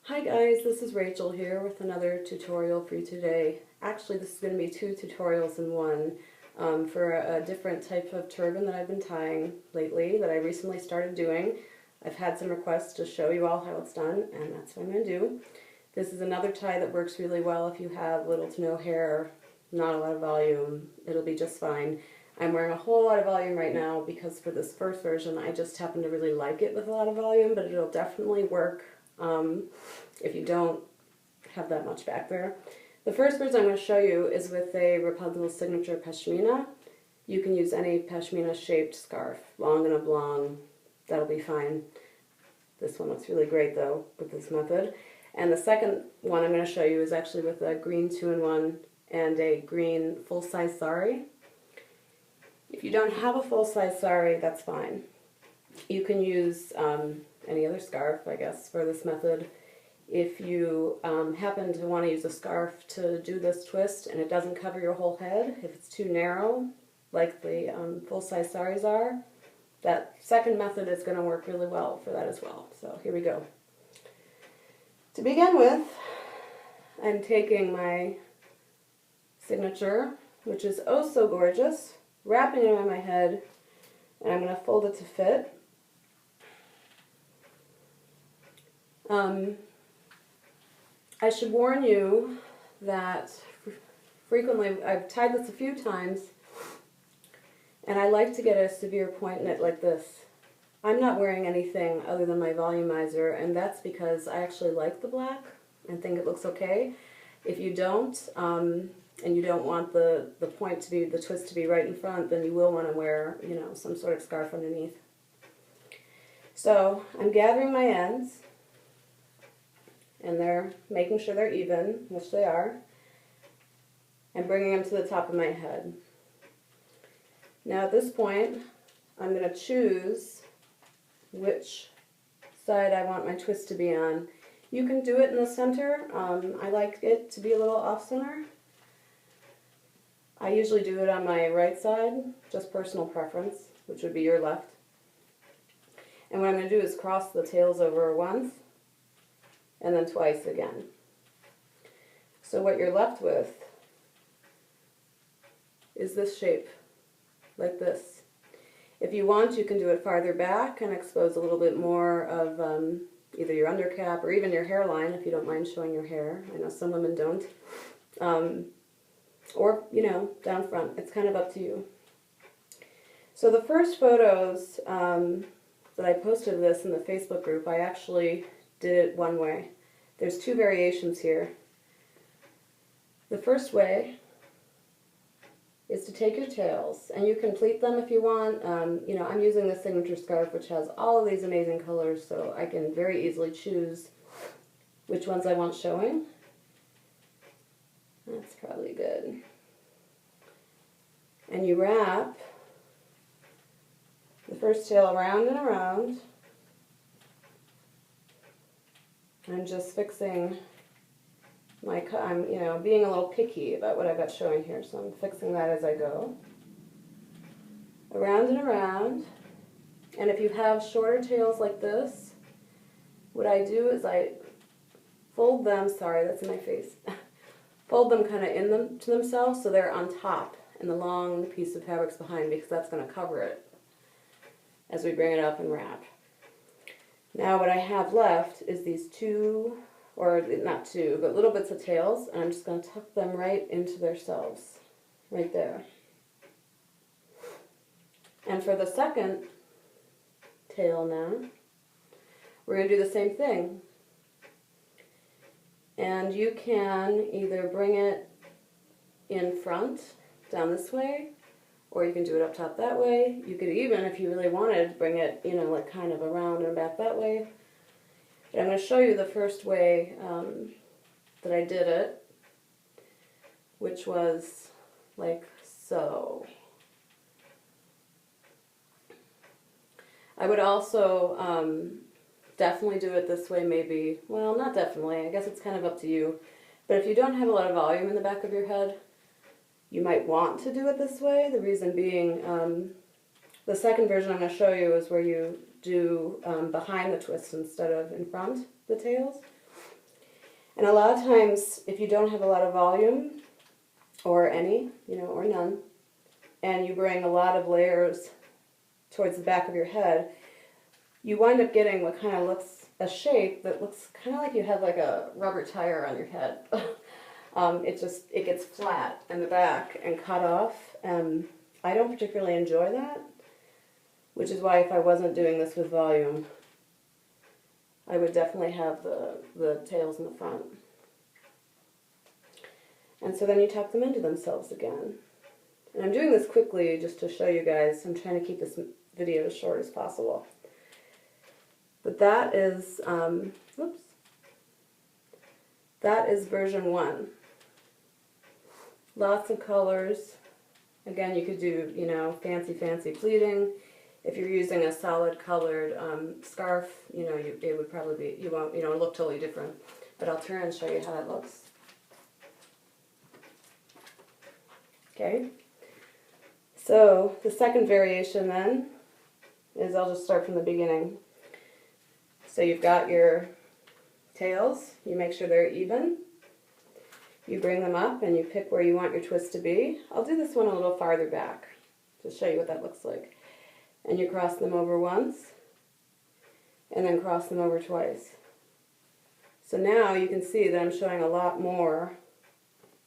Hi guys, this is Rachel here with another tutorial for you today. Actually, this is going to be two tutorials in one for a different type of turban that I've been tying lately that I recently started doing. I've had some requests to show you all how it's done, and that's what I'm going to do. This is another tie that works really well if you have little to no hair, not a lot of volume. It'll be just fine. I'm wearing a whole lot of volume right now because for this first version I just happen to really like it with a lot of volume, but it'll definitely work if you don't have that much back there. The first version I'm going to show you is with a Wrapunzel signature pashmina. You can use any pashmina shaped scarf, long and oblong, that'll be fine. This one looks really great though with this method. And the second one I'm going to show you is actually with a green 2-in-1 and a green full-size sari. If you don't have a full-size sari, that's fine. You can use any other scarf, I guess, for this method. If you happen to want to use a scarf to do this twist and it doesn't cover your whole head, if it's too narrow, like the full-size saris are, that second method is going to work really well for that as well. So here we go. To begin with, I'm taking my signature, which is oh so gorgeous, wrapping it around my head, and I'm going to fold it to fit. I should warn you that frequently, I've tied this a few times, and I like to get a severe point in it like this. I'm not wearing anything other than my volumizer, and that's because I actually like the black and think it looks okay. If you don't, and you don't want the point to be, the twist to be right in front, then you will want to wear, you know, some sort of scarf underneath. So I'm gathering my ends, and they're making sure they're even, which they are, and bringing them to the top of my head. Now at this point, I'm going to choose which side I want my twist to be on. You can do it in the center. I like it to be a little off-center. I usually do it on my right side, just personal preference, which would be your left. And what I'm going to do is cross the tails over once, and then twice again. So what you're left with is this shape, like this. If you want, you can do it farther back and expose a little bit more of either your undercap or even your hairline, if you don't mind showing your hair. I know some women don't. Or, you know, down front. It's kind of up to you. So the first photos that I posted of this in the Facebook group, I actually did it one way. There's two variations here. The first way is to take your tails, and you can pleat them if you want. You know, I'm using the signature scarf, which has all of these amazing colors, so I can very easily choose which ones I want showing. That's probably good. And you wrap the first tail around and around. I'm just fixing my, I'm, you know, being a little picky about what I've got showing here, so I'm fixing that as I go. Around and around. And if you have shorter tails like this, what I do is I fold them, sorry, that's in my face, fold them kind of in them to themselves so they're on top and the long piece of fabric's behind, because that's going to cover it as we bring it up and wrap. Now what I have left is these two, or not two, but little bits of tails, and I'm just going to tuck them right into themselves, right there. And for the second tail now, we're going to do the same thing. And you can either bring it in front, down this way, or you can do it up top that way. You could even, if you really wanted, bring it, you know, like kind of around and back that way. But I'm going to show you the first way that I did it, which was like so. I would also definitely do it this way, maybe, well, not definitely, I guess it's kind of up to you. But if you don't have a lot of volume in the back of your head, you might want to do it this way. The reason being, the second version I'm going to show you is where you do behind the twist instead of in front, the tails. And a lot of times, if you don't have a lot of volume, or any, or none, and you bring a lot of layers towards the back of your head, you wind up getting what kind of looks a shape that looks kind of like you have like a rubber tire on your head. It gets flat in the back and cut off, and I don't particularly enjoy that, which is why if I wasn't doing this with volume, I would definitely have the tails in the front. And so then you tuck them into themselves again. And I'm doing this quickly just to show you guys. I'm trying to keep this video as short as possible. But that is, that is version 1. Lots of colors. Again, you could do, fancy pleating. If you're using a solid colored scarf, it would probably be, you won't, look totally different. But I'll turn and show you how that looks. Okay. So the second variation then is, I'll just start from the beginning. So you've got your tails, you make sure they're even. You bring them up and you pick where you want your twist to be. I'll do this one a little farther back to show you what that looks like. And you cross them over once and then cross them over twice. So now you can see that I'm showing a lot more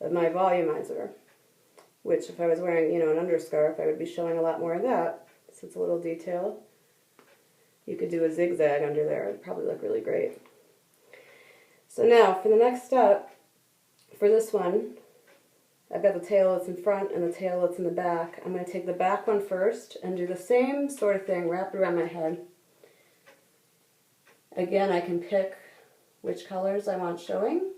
of my volumizer, which if I was wearing, an underscarf, I would be showing a lot more of that. So it's a little detailed. You could do a zigzag under there. It'd probably look really great. So now for the next step, for this one, I've got the tail that's in front and the tail that's in the back. I'm going to take the back one first and do the same sort of thing, wrap it around my head. Again, I can pick which colors I want showing.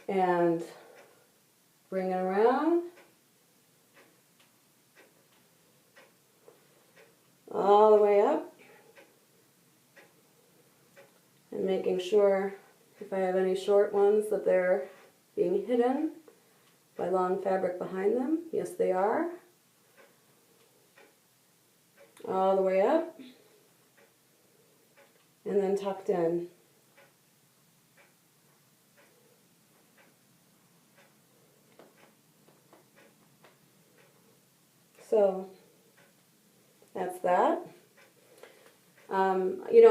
And bring it around. All the way up. And making sure, if I have any short ones, that they're being hidden by long fabric behind them. Yes, they are. All the way up. And then tucked in. So that's that.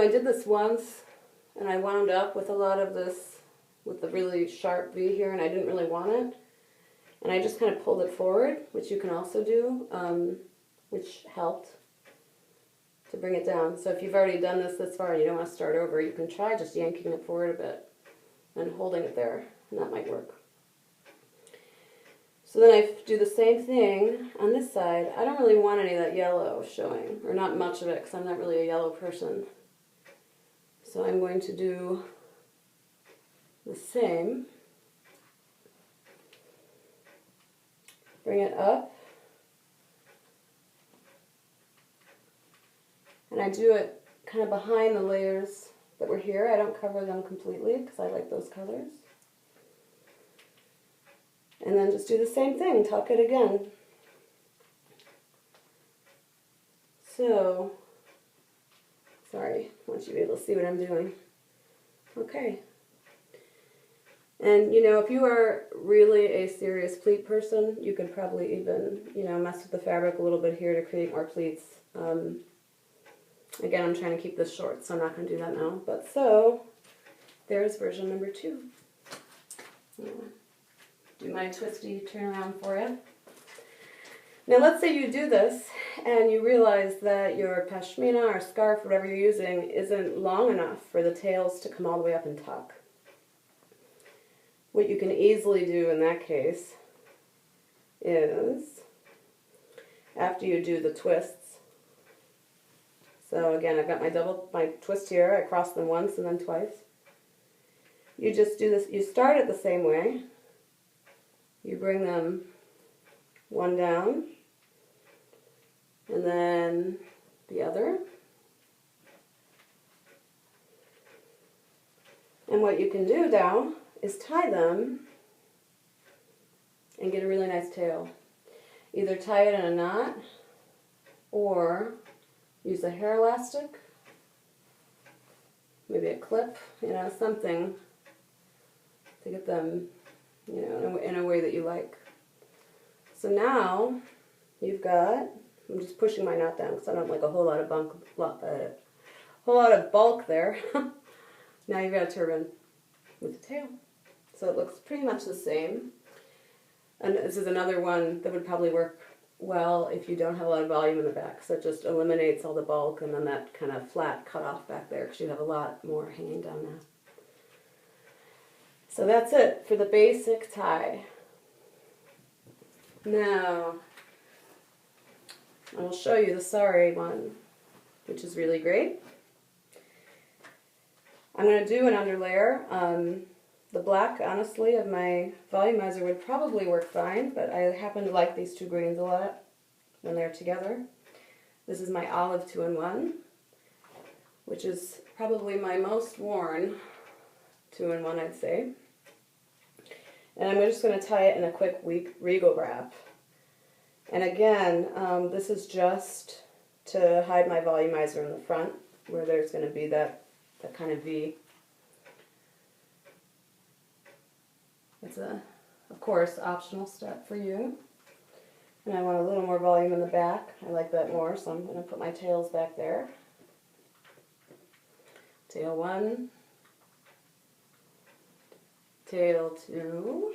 I did this once and I wound up with a lot of this, with the really sharp V here, and I didn't really want it. And I just kind of pulled it forward, which you can also do, which helped to bring it down. So if you've already done this far and you don't want to start over, you can try just yanking it forward a bit and holding it there, and that might work. So then I do the same thing on this side. I don't really want any of that yellow showing, or not much of it, because I'm not really a yellow person. So I'm going to do the same. Bring it up. And I do it kind of behind the layers that were here. I don't cover them completely because I like those colors. And then just do the same thing, tuck it again. So, sorry, I want you to be able to see what I'm doing. Okay. And if you are really a serious pleat person, you could probably even, mess with the fabric a little bit here to create more pleats. Again, I'm trying to keep this short, so I'm not going to do that now. But so, there's version number 2. Yeah. Do my twisty turnaround for you. Now let's say you do this and you realize that your pashmina or scarf, whatever you're using, isn't long enough for the tails to come all the way up and tuck. What you can easily do in that case is, after you do the twists, so again I've got my twist here, I cross them once and then twice. You just do this, you start it the same way. You bring them one down, and then the other. And what you can do now is tie them and get a really nice tail. Either tie it in a knot, or use a hair elastic, maybe a clip, you know, something to get them, you know, in a way that you like. So now you've got, I'm just pushing my knot down because I don't like a whole lot of bulk there. Now you've got a turban with a tail. So it looks pretty much the same. And this is another one that would probably work well if you don't have a lot of volume in the back. So it just eliminates all the bulk and then that kind of flat cut off back there because you have a lot more hanging down now. So that's it for the basic tie. Now, I will show you the sari one, which is really great. I'm going to do an underlayer. The black, honestly, of my volumizer would probably work fine, but I happen to like these two greens a lot when they're together. This is my olive 2-in-1, which is probably my most worn 2-in-1, I'd say. And I'm just going to tie it in a quick regal wrap. And again, this is just to hide my volumizer in the front, where there's going to be that kind of V. It's of course, optional step for you. And I want a little more volume in the back. I like that more, so I'm going to put my tails back there. Tail 1, tail 2,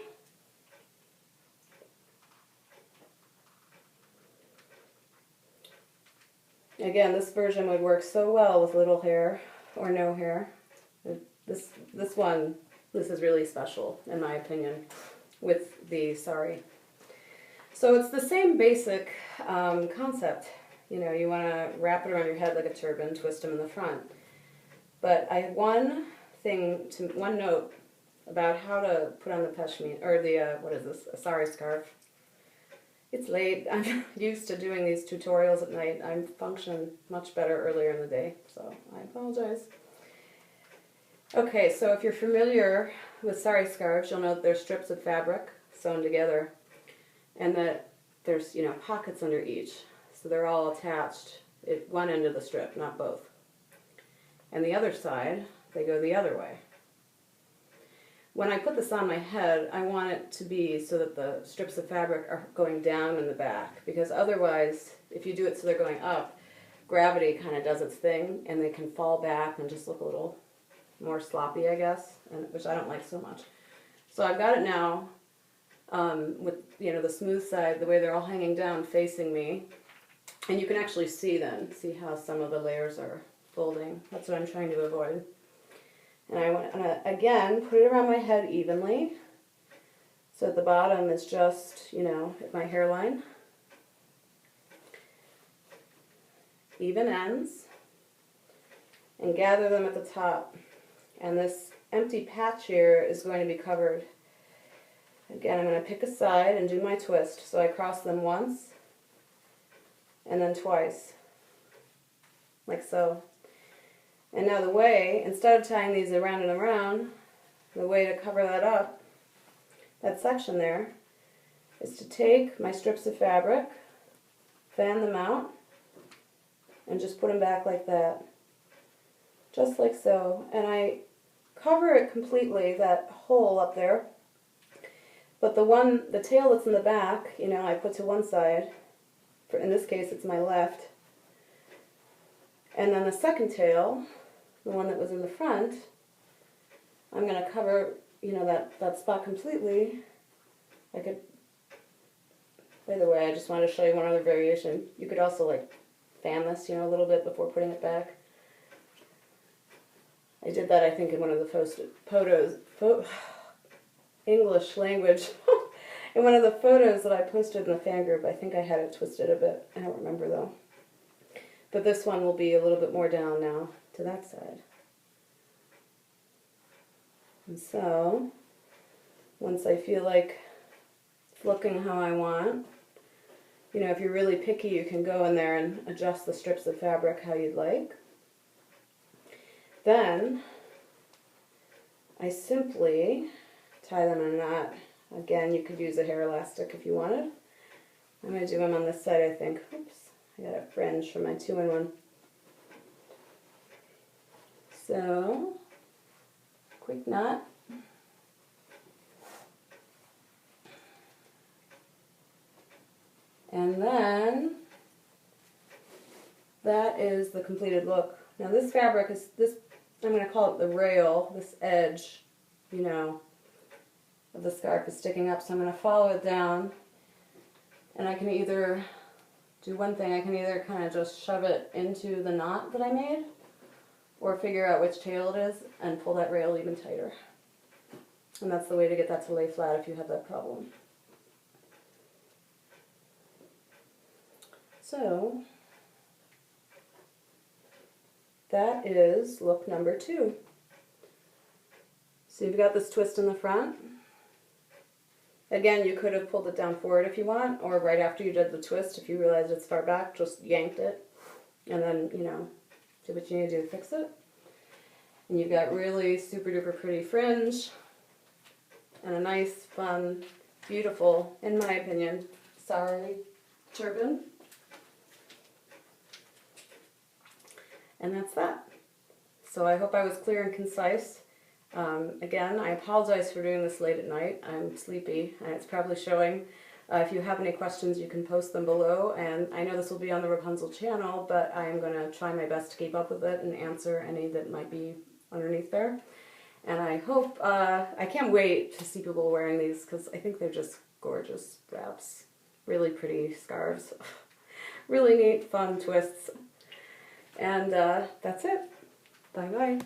again, this version would work so well with little hair or no hair. This is really special, in my opinion, with the sari. So it's the same basic concept. You know, you want to wrap it around your head like a turban, twist them in the front. But I have one note about how to put on the pashmina, or the, what is this, a sari scarf. It's late. I'm used to doing these tutorials at night. I function much better earlier in the day, so I apologize. Okay, so if you're familiar with sari scarves, you'll know that there's strips of fabric sewn together and that there's, you know, pockets under each. So they're all attached at one end of the strip, not both. And the other side, they go the other way. When I put this on my head, I want it to be so that the strips of fabric are going down in the back, because otherwise, if you do it so they're going up, gravity kind of does its thing and they can fall back and just look a little more sloppy, I guess, which I don't like so much. So I've got it now with, you know, the smooth side, the way they're all hanging down facing me, and you can actually see how some of the layers are folding. That's what I'm trying to avoid. And I want to, again, put it around my head evenly, so at the bottom is just, you know, at my hairline. Even ends, and gather them at the top. And this empty patch here is going to be covered. Again, I'm going to pick a side and do my twist. So I cross them once and then twice, like so. And now the way, instead of tying these around and around, the way to cover that up, that section there, is to take my strips of fabric, fan them out, and just put them back like that. Just like so. And I cover it completely, that hole up there. But the tail that's in the back, you know, I put to one side. In this case, it's my left. And then the second tail, the one that was in the front, I'm going to cover, you know, that spot completely. I could, by the way, I just wanted to show you one other variation. You could also, like, fan this, you know, a little bit before putting it back. I did that, I think, in one of the English language. In one of the photos that I posted in the fan group, I think I had it twisted a bit. I don't remember, though. But this one will be a little bit more down now to that side. And so, once I feel like it's looking how I want, you know, if you're really picky, you can go in there and adjust the strips of fabric how you'd like. Then, I simply tie them in a knot. Again, you could use a hair elastic if you wanted. I'm going to do them on this side, I think. Oops, I got a fringe from my 2-in-1. So, quick knot. And then, that is the completed look. Now this fabric is, I'm going to call it the rail, this edge, you know, of the scarf is sticking up, so I'm going to follow it down. And I can either do one thing, I can either kind of just shove it into the knot that I made, or figure out which tail it is and pull that rail even tighter. And that's the way to get that to lay flat if you have that problem. So, that is look number 2. So you've got this twist in the front. Again, you could have pulled it down forward if you want, or right after you did the twist, if you realized it's far back, just yanked it, and then, you know, do what you need to do to fix it. And you've got really super duper pretty fringe, and a nice, fun, beautiful, in my opinion, Sari turban. And that's that. So I hope I was clear and concise. Again, I apologize for doing this late at night. I'm sleepy, and it's probably showing. If you have any questions, you can post them below, and I know this will be on the Wrapunzel channel, but I am going to try my best to keep up with it and answer any that might be underneath there. And I hope, I can't wait to see people wearing these, because I think they're just gorgeous wraps. Really pretty scarves. Really neat, fun twists. And that's it. Bye-bye.